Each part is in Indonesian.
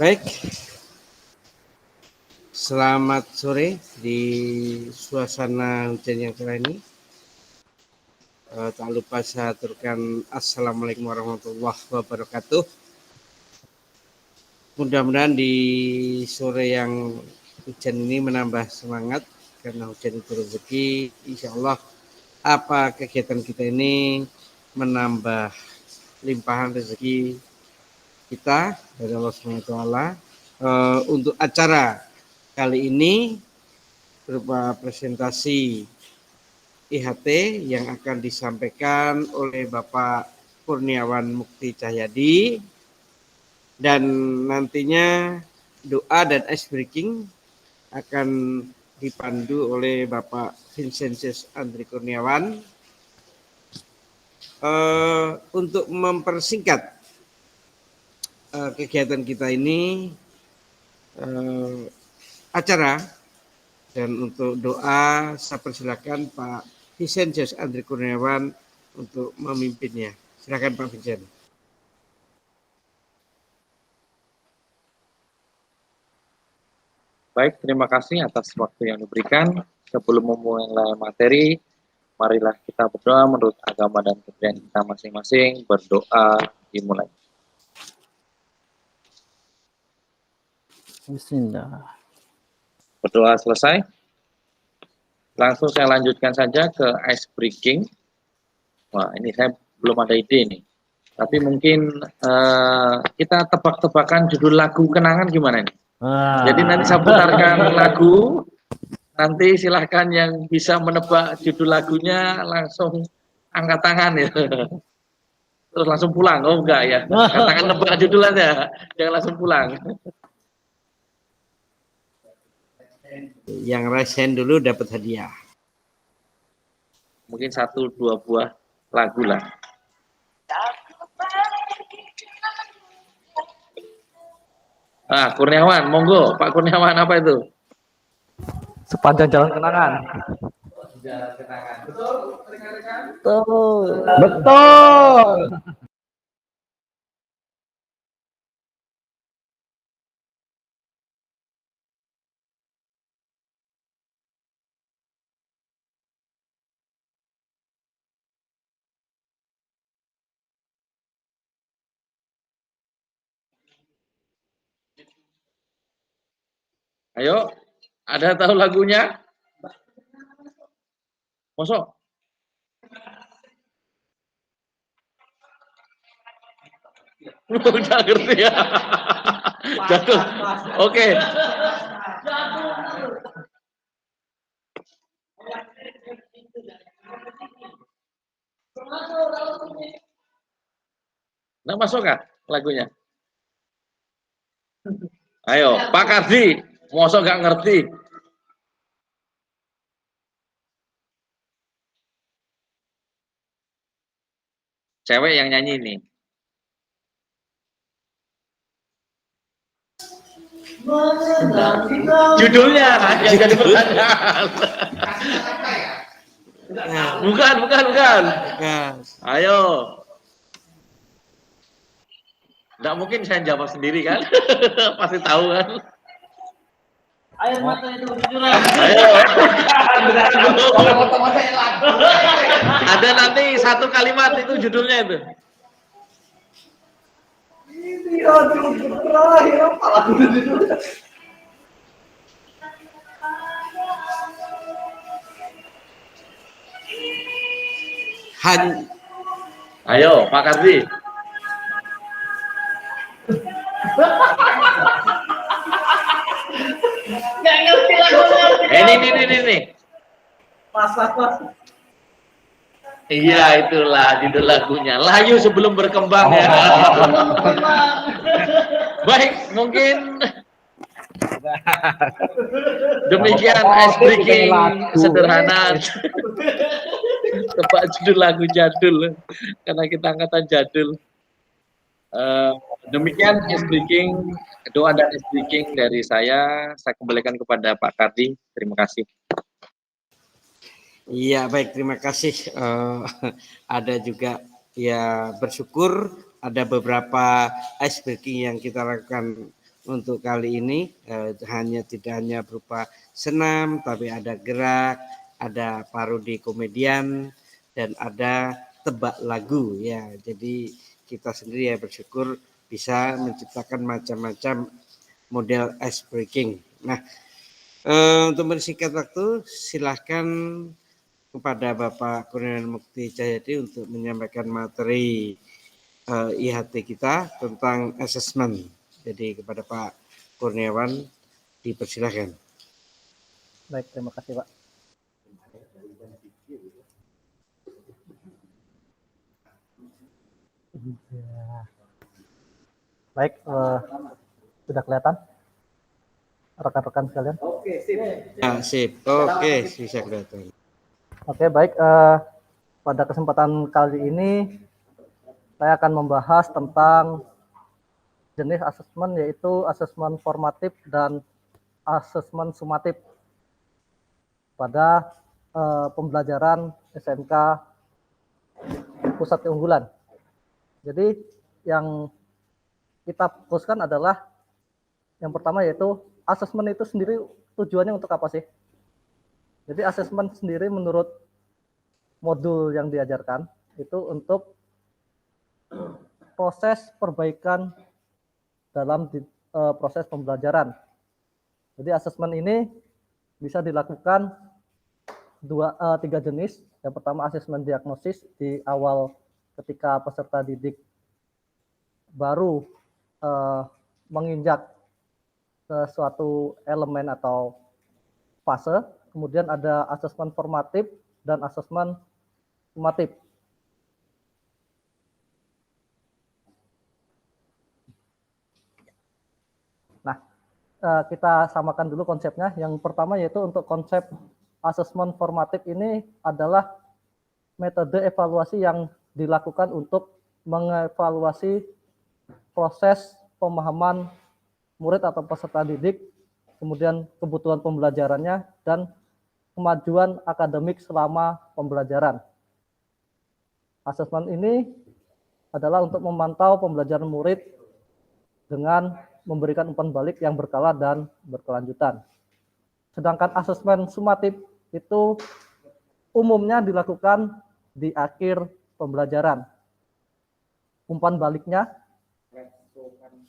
Baik, selamat sore di suasana hujan yang cerah ini. Tak lupa saya aturkan Assalamualaikum warahmatullahi wabarakatuh. Mudah-mudahan di sore yang hujan ini menambah semangat, karena hujan itu rezeki. Insya Allah apa kegiatan kita ini menambah limpahan rezeki kita dari Allah SWT. Untuk acara kali ini berupa presentasi IHT yang akan disampaikan oleh Bapak Kurniawan Mukti Cahyadi, dan nantinya doa dan ice breaking akan dipandu oleh Bapak Vincentius Andri Kurniawan. Untuk mempersingkat kegiatan kita ini, acara, dan untuk doa saya persilakan Pak Vincentius Andri Kurniawan untuk memimpinnya. Silakan Pak Vincent. Baik, terima kasih atas waktu yang diberikan. Sebelum memulai materi, marilah kita berdoa menurut agama dan kepercayaan kita masing-masing. Berdoa dimulai. Bismillah. Berdoa selesai. Langsung saya lanjutkan saja ke ice breaking. Wah, ini saya belum ada ide nih. Tapi mungkin kita tebak-tebakan judul lagu kenangan gimana nih? Jadi nanti saya putarkan lagu. Nanti silahkan yang bisa menebak judul lagunya langsung angkat tangan ya. Terus langsung pulang. Oh enggak ya. Katakan nebak judulnya. Jangan langsung pulang. Yang raise hand dulu dapat hadiah. Mungkin 1-2 buah lagu lah. Kurniawan, monggo. Pak Kurniawan, apa itu? Sepanjang jalan kenangan. Jalan kenangan. Betul, rekan-rekan? Betul. Betul. Ayo, ada tahu lagunya? Mosok? Udah ngerti ya. Jatuh. Oke. Nggak masuk kah lagunya? Ayo, Pak Kardi, mosok nggak ngerti? Cewek yang nyanyi nih. Judulnya yang jadi pertanyaan. Bukan. Ayo. Nggak mungkin saya jawab sendiri kan? Pasti tahu kan? Air mata itu bercurah. Ayo. Ada nanti satu kalimat itu judulnya itu. Ayo, Pak Kardi. Nggak ngerti lagunya. Ini. Pas. Iya, itulah judul lagunya. Layu sebelum berkembang ya. Baik, mungkin demikian ice breaking sederhana. Tebak judul lagu jadul karena kita angkatan jadul. Demikian ice breaking, doa dan ice breaking dari saya kembalikan kepada Pak Kardi. Terima kasih. Iya, baik, terima kasih. Ada juga ya bersyukur ada beberapa ice breaking yang kita lakukan untuk kali ini tidak hanya berupa senam, tapi ada gerak, ada parodi komedian, dan ada tebak lagu ya. Jadi kita sendiri ya bersyukur bisa menciptakan macam-macam model ice breaking. Nah, untuk bersingkat waktu, silahkan kepada Bapak Kurniawan Mukti Cahyadi untuk menyampaikan materi IHT kita tentang asesmen. Jadi kepada Pak Kurniawan dipersilakan. Baik, terima kasih Pak. Baik, sudah kelihatan rekan-rekan sekalian? Oke, sip. Ya, sip. Oke, bisa kelihatan. Oke, baik. Pada kesempatan kali ini saya akan membahas tentang jenis asesmen, yaitu asesmen formatif dan asesmen sumatif pada pembelajaran SMK Pusat Keunggulan. Jadi yang kita fokuskan adalah yang pertama, yaitu asesmen itu sendiri tujuannya untuk apa sih? Jadi asesmen sendiri menurut modul yang diajarkan itu untuk proses perbaikan dalam proses pembelajaran. Jadi asesmen ini bisa dilakukan tiga jenis. Yang pertama asesmen diagnosis di awal ketika peserta didik baru menginjak ke suatu elemen atau fase. Kemudian ada asesmen formatif dan asesmen sumatif. Nah, kita samakan dulu konsepnya. Yang pertama yaitu untuk konsep asesmen formatif ini adalah metode evaluasi yang dilakukan untuk mengevaluasi proses pemahaman murid atau peserta didik, kemudian kebutuhan pembelajarannya, dan kemajuan akademik selama pembelajaran. Asesmen ini adalah untuk memantau pembelajaran murid dengan memberikan umpan balik yang berkala dan berkelanjutan. Sedangkan asesmen sumatif itu umumnya dilakukan di akhir pembelajaran. Umpan baliknya,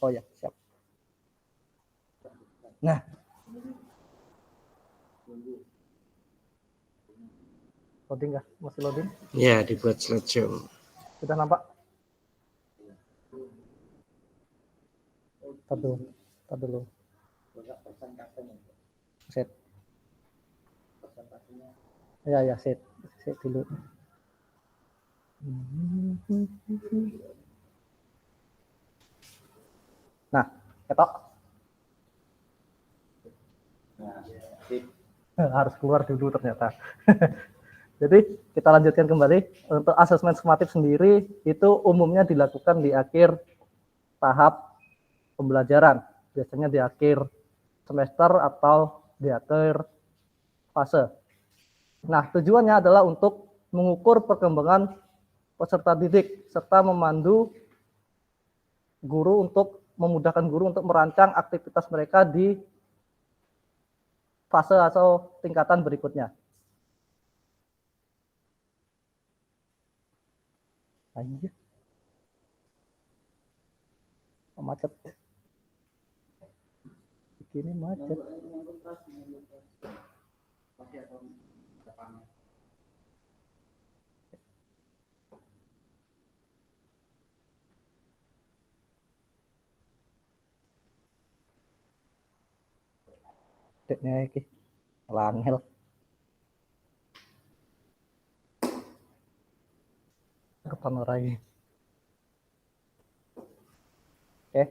oh ya, siap. Nah, loading nggak? Masih loading? Ya, dibuat slideshow. Sudah nampak? Tar dulu. Set. Ya, set dulu. Nah, ketok. Harus keluar dulu ternyata. Jadi kita lanjutkan kembali. Untuk asesmen sumatif sendiri itu umumnya dilakukan di akhir tahap pembelajaran. Biasanya di akhir semester atau di akhir fase. Nah, tujuannya adalah untuk mengukur perkembangan peserta didik serta memandu guru untuk memudahkan guru untuk merancang aktivitas mereka di fase atau tingkatan berikutnya. Anjir. Macet. Ini macet. Deknya iki langel. Kapan orai? Oke.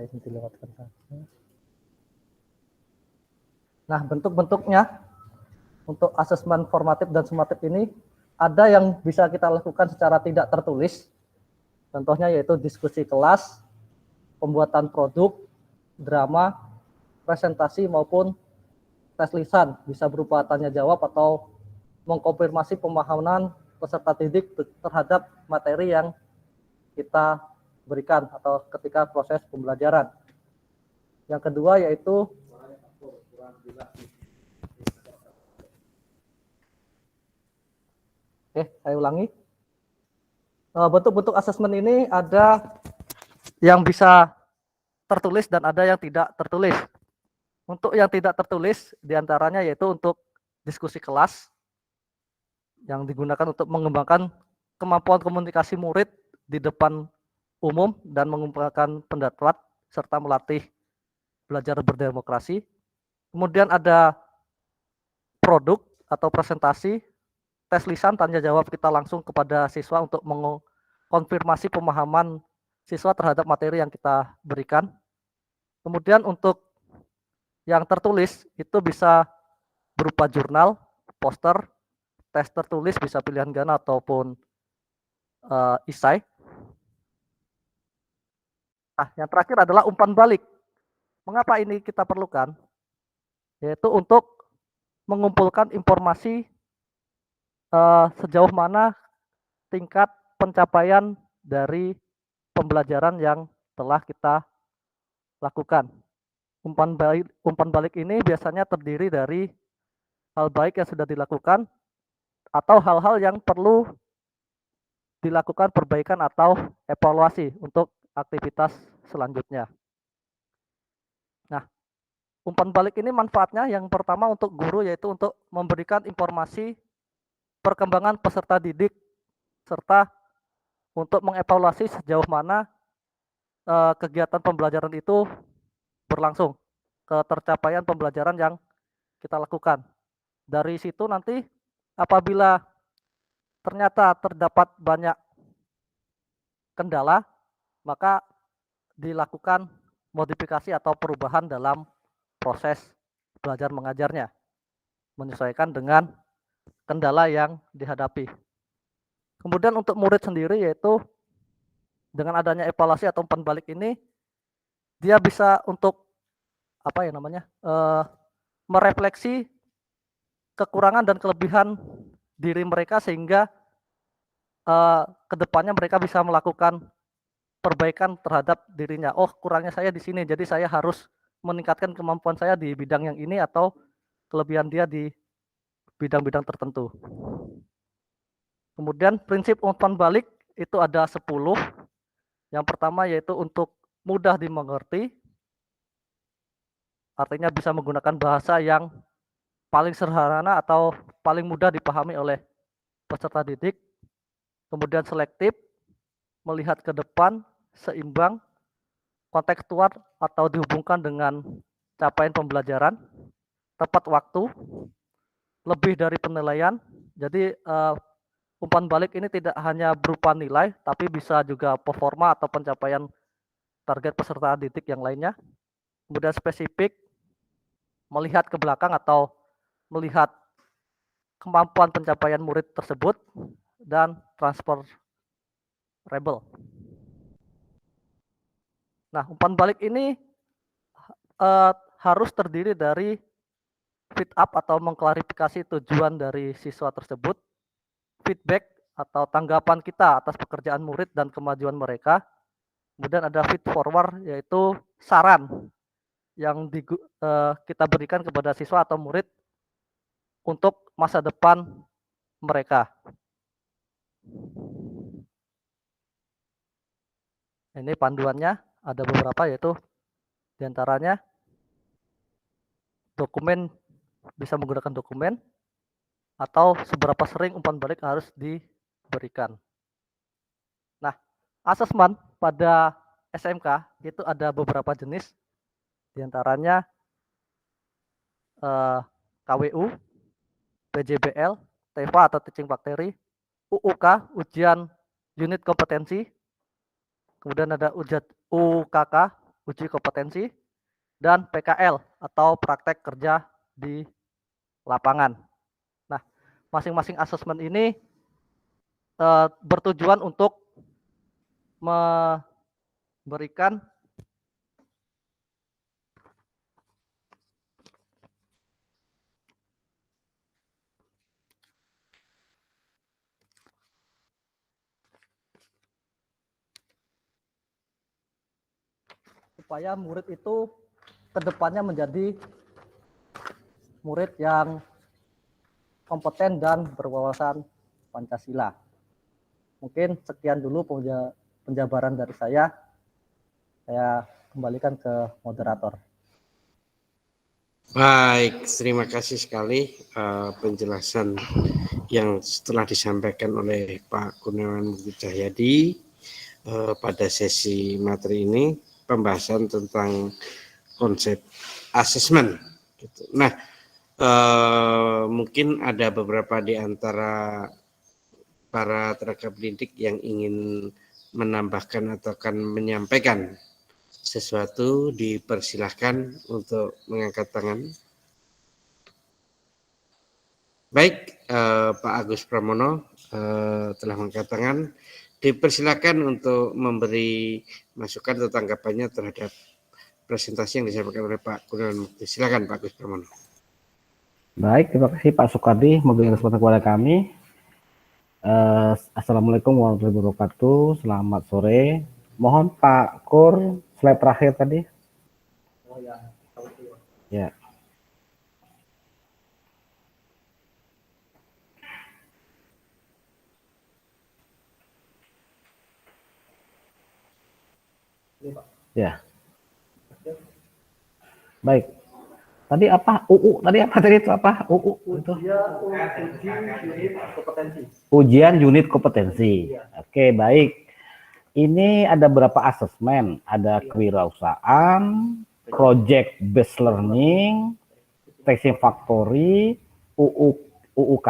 Ini dilewatkan saja. Nah, bentuk-bentuknya untuk asesmen formatif dan sumatif ini ada yang bisa kita lakukan secara tidak tertulis. Contohnya yaitu diskusi kelas, pembuatan produk, drama, presentasi maupun tes lisan, bisa berupa tanya jawab atau mengkonfirmasi pemahaman peserta didik terhadap materi yang kita berikan atau ketika proses pembelajaran. Yang kedua yaitu saya ulangi. Bentuk-bentuk asesmen ini ada yang bisa tertulis dan ada yang tidak tertulis. Untuk yang tidak tertulis diantaranya yaitu untuk diskusi kelas yang digunakan untuk mengembangkan kemampuan komunikasi murid di depan umum dan mengumpulkan pendapat serta melatih belajar berdemokrasi. Kemudian ada produk atau presentasi, tes lisan, tanya jawab kita langsung kepada siswa untuk mengkonfirmasi pemahaman siswa terhadap materi yang kita berikan. Kemudian untuk yang tertulis itu bisa berupa jurnal, poster, tes tertulis bisa pilihan ganda ataupun esai. Nah, yang terakhir adalah umpan balik. Mengapa ini kita perlukan? Yaitu untuk mengumpulkan informasi sejauh mana tingkat pencapaian dari pembelajaran yang telah kita lakukan. Umpan balik ini biasanya terdiri dari hal baik yang sudah dilakukan atau hal-hal yang perlu dilakukan perbaikan atau evaluasi untuk aktivitas selanjutnya. Nah, umpan balik ini manfaatnya yang pertama untuk guru yaitu untuk memberikan informasi perkembangan peserta didik serta untuk mengevaluasi sejauh mana kegiatan pembelajaran itu berlangsung, ketercapaian pembelajaran yang kita lakukan. Dari situ nanti apabila ternyata terdapat banyak kendala, maka dilakukan modifikasi atau perubahan dalam proses belajar mengajarnya, menyesuaikan dengan kendala yang dihadapi. Kemudian untuk murid sendiri yaitu dengan adanya evaluasi atau umpan balik ini, dia bisa untuk merefleksi kekurangan dan kelebihan diri mereka sehingga kedepannya mereka bisa melakukan perbaikan terhadap dirinya. Oh, kurangnya saya di sini, jadi saya harus meningkatkan kemampuan saya di bidang yang ini atau kelebihan dia di bidang-bidang tertentu. Kemudian prinsip umpan balik itu ada 10. Yang pertama yaitu untuk mudah dimengerti, artinya bisa menggunakan bahasa yang paling sederhana atau paling mudah dipahami oleh peserta didik. Kemudian selektif, melihat ke depan, seimbang, kontekstual atau dihubungkan dengan capaian pembelajaran, tepat waktu, lebih dari penilaian. Jadi umpan balik ini tidak hanya berupa nilai, tapi bisa juga performa atau pencapaian target peserta didik yang lainnya. Kemudian spesifik, melihat ke belakang atau melihat kemampuan pencapaian murid tersebut, dan transferable. Nah, umpan balik ini harus terdiri dari fit up atau mengklarifikasi tujuan dari siswa tersebut, feedback atau tanggapan kita atas pekerjaan murid dan kemajuan mereka. Kemudian ada feed forward yaitu saran yang kita berikan kepada siswa atau murid untuk masa depan mereka. Ini panduannya ada beberapa yaitu diantaranya dokumen, bisa menggunakan dokumen atau seberapa sering umpan balik harus diberikan. Nah, asesmen pada SMK itu ada beberapa jenis, diantaranya KWU, PJBL, TEVA atau teaching bakteri, UUK, ujian unit kompetensi, kemudian ada UKK, uji kompetensi, dan PKL atau praktek kerja di lapangan. Nah, masing-masing asesmen ini bertujuan untuk memberikan supaya murid itu kedepannya menjadi murid yang kompeten dan berwawasan Pancasila. Mungkin sekian dulu penjabaran dari saya. Saya kembalikan ke moderator. Baik, terima kasih sekali penjelasan yang setelah disampaikan oleh Pak Kurniawan Mukti Cahyadi pada sesi materi ini, pembahasan tentang konsep asesmen. Gitu. Nah, mungkin ada beberapa di antara para tenaga pendidik yang ingin menambahkan atau akan menyampaikan sesuatu, dipersilahkan untuk mengangkat tangan. Baik, Pak Agus Pramono telah mengangkat tangan. Dipersilakan untuk memberi masukan atau tanggapannya terhadap presentasi yang disampaikan oleh Pak Kurniawan Mukti. Silakan Pak Agus Pramono. Baik, terima kasih Pak Soekardi memberikan kesempatan kepada kami. Assalamualaikum warahmatullahi wabarakatuh. Selamat sore. Mohon Pak Kur, slide terakhir tadi. Ya. Ya. Baik. Tadi apa? Tadi apa tadi itu apa? Itu. Ujian unit kompetensi. Oke, baik. Ini ada berapa asesmen? Ada kewirausahaan, project based learning, testing factory, UUK,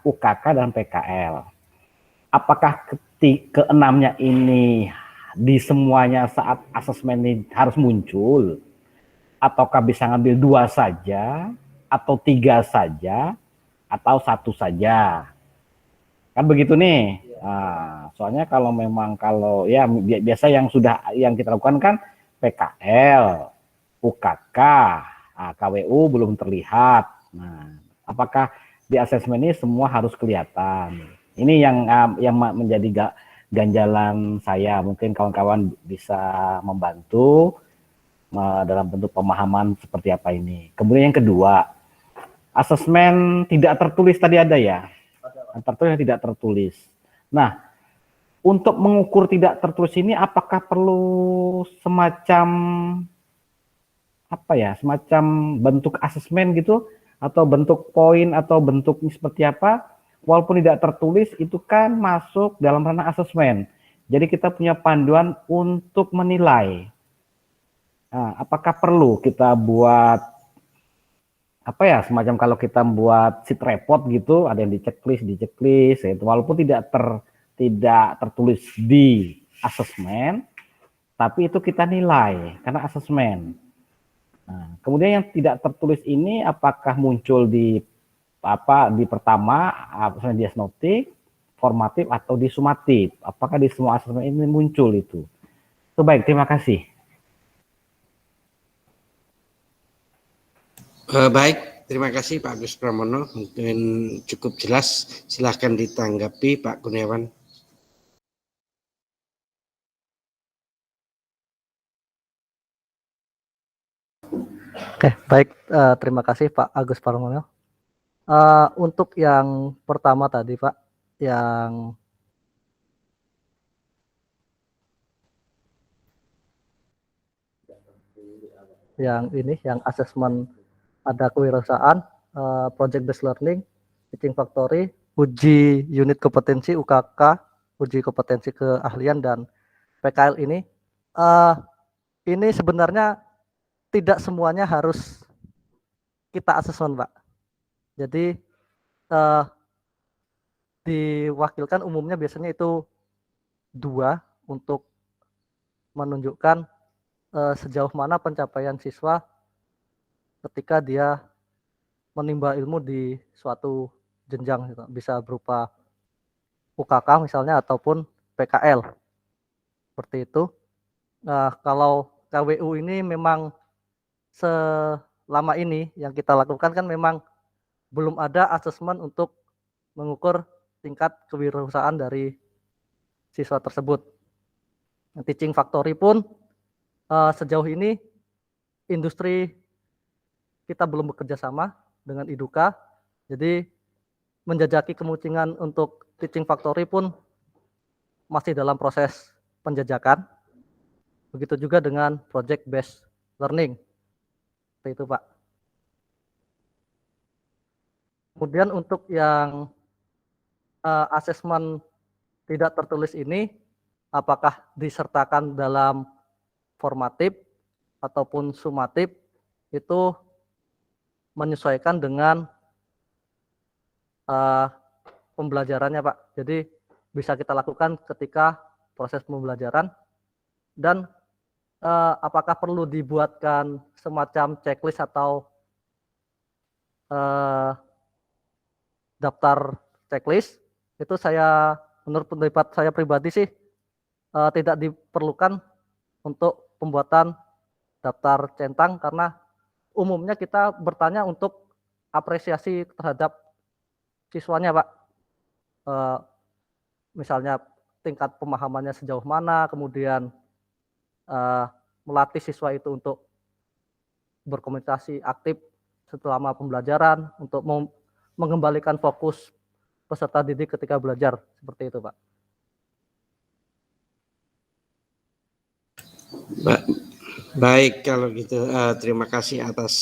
UKK dan PKL. Apakah keenamnya ini di semuanya saat asesmen ini harus muncul? Ataukah bisa ngambil 2 saja, atau 3 saja, atau 1 saja? Kan begitu nih. Nah, soalnya kalau ya biasa yang kita lakukan kan PKL, UKK, KWU belum terlihat. Nah, apakah di asesmen ini semua harus kelihatan? Ini yang menjadi ganjalan saya. Mungkin kawan-kawan bisa membantu dalam bentuk pemahaman seperti apa ini. Kemudian yang kedua, asesmen tidak tertulis tadi ada ya? Tertulis dan tidak tertulis. Nah, untuk mengukur tidak tertulis ini apakah perlu semacam semacam bentuk asesmen gitu, atau bentuk poin, atau bentuknya seperti apa? Walaupun tidak tertulis itu kan masuk dalam ranah asesmen. Jadi kita punya panduan untuk menilai. Nah, apakah perlu kita buat semacam kalau kita buat sheet report gitu, ada yang di checklist, ya, walaupun tidak tertulis di asesmen, tapi itu kita nilai karena asesmen. Nah, kemudian yang tidak tertulis ini apakah muncul di pertama, diagnostik, formatif atau di sumatif? Apakah di semua asesmen ini muncul itu? Itu baik, terima kasih. Baik, terima kasih Pak Agus Pramono. Mungkin cukup jelas. Silahkan ditanggapi Pak Kurniawan. Oke, baik. Terima kasih Pak Agus Pramono. Untuk yang pertama tadi Pak, yang asesmen ada kewirausahaan, project based learning, teaching factory, uji unit kompetensi UKK, uji kompetensi keahlian dan PKL ini sebenarnya tidak semuanya harus kita asesmen, Pak. Jadi diwakilkan umumnya biasanya itu 2 untuk menunjukkan sejauh mana pencapaian siswa ketika dia menimba ilmu di suatu jenjang, gitu. Bisa berupa UKK misalnya ataupun PKL seperti itu. Nah, kalau KWU ini memang selama ini yang kita lakukan kan memang belum ada asesmen untuk mengukur tingkat kewirausahaan dari siswa tersebut. Teaching factory pun sejauh ini industri kita belum bekerja sama dengan Iduka, jadi menjajaki kemungkinan untuk teaching factory pun masih dalam proses penjajakan. Begitu juga dengan project based learning. Seperti itu, Pak. Kemudian untuk yang asesmen tidak tertulis ini, apakah disertakan dalam formatif ataupun sumatif, itu menyesuaikan dengan pembelajarannya, Pak. Jadi bisa kita lakukan ketika proses pembelajaran, dan apakah perlu dibuatkan semacam checklist atau daftar checklist, itu menurut pendapat saya pribadi sih tidak diperlukan untuk pembuatan daftar centang, karena umumnya kita bertanya untuk apresiasi terhadap siswanya, Pak. Misalnya tingkat pemahamannya sejauh mana, kemudian melatih siswa itu untuk berkomunikasi aktif selama pembelajaran, untuk mengembalikan fokus peserta didik ketika belajar, seperti itu, Pak. Baik, kalau gitu terima kasih atas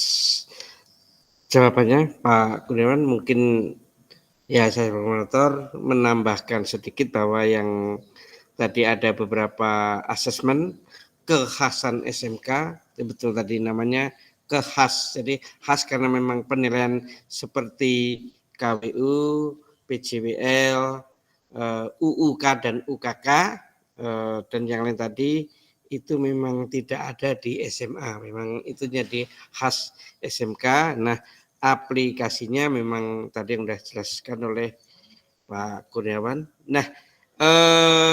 jawabannya, Pak Kurniawan. Mungkin ya saya moderator menambahkan sedikit bahwa yang tadi ada beberapa asesmen kekhasan SMK, betul tadi namanya khas. Jadi khas karena memang penilaian seperti KWU, PJWL, UUK dan UKK dan yang lain tadi itu memang tidak ada di SMA. Memang itu jadi khas SMK. Nah, aplikasinya memang tadi yang sudah dijelaskan oleh Pak Kurniawan. Nah,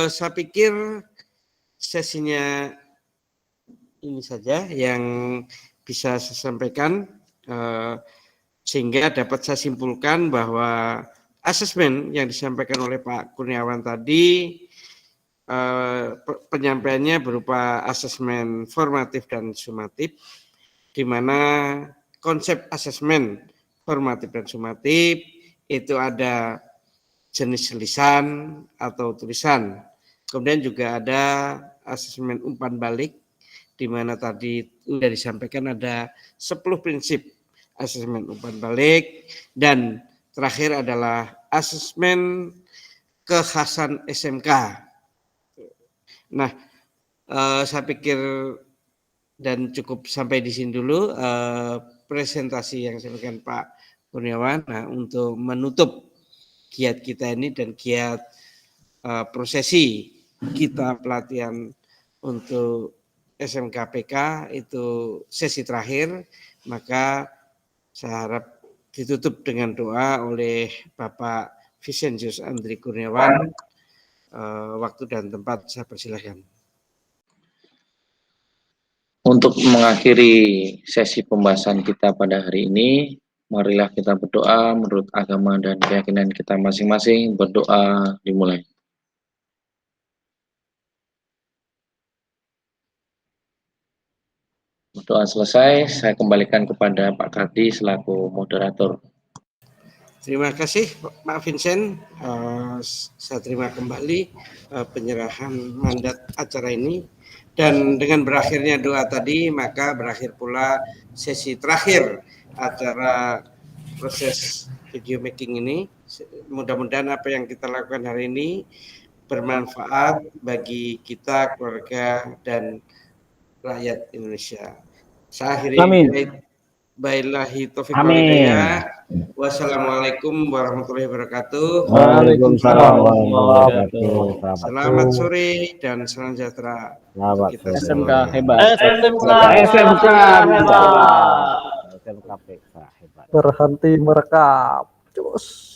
saya pikir sesinya ini saja yang bisa saya sampaikan, sehingga dapat saya simpulkan bahwa asesmen yang disampaikan oleh Pak Kurniawan tadi, penyampaiannya berupa asesmen formatif dan sumatif, di mana konsep asesmen formatif dan sumatif itu ada jenis lisan atau tulisan. Kemudian juga ada asesmen umpan balik, di mana tadi sudah disampaikan ada 10 prinsip asesmen umpan balik, dan terakhir adalah asesmen kekhasan SMK. Nah, saya pikir dan cukup sampai di sini dulu presentasi yang disampaikan Pak Kurniawan. Nah, untuk menutup giat kita ini dan giat prosesi kita pelatihan untuk SMKPK itu sesi terakhir, maka saya harap ditutup dengan doa oleh Bapak Vicentius Andri Kurniawan. Waktu dan tempat saya persilahkan. Untuk mengakhiri sesi pembahasan kita pada hari ini, marilah kita berdoa menurut agama dan keyakinan kita masing-masing. Berdoa dimulai. Berdoa selesai, saya kembalikan kepada Pak Kardi selaku moderator. Terima kasih Pak Vincent. Saya terima kembali penyerahan mandat acara ini, dan dengan berakhirnya doa tadi maka berakhir pula sesi terakhir acara proses video making ini. Mudah-mudahan apa yang kita lakukan hari ini bermanfaat bagi kita, keluarga, dan rakyat Indonesia. Saya akhiri. Baiklah, taufiq wal hidayah. Wassalamualaikum warahmatullahi wabarakatuh. Waalaikumsalam warahmatullahi wabarakatuh. Selamat sore dan salam sejahtera. Selamat sore. SMK hebat. SMK hebat. SMK hebat. Berhenti merekam. Cus.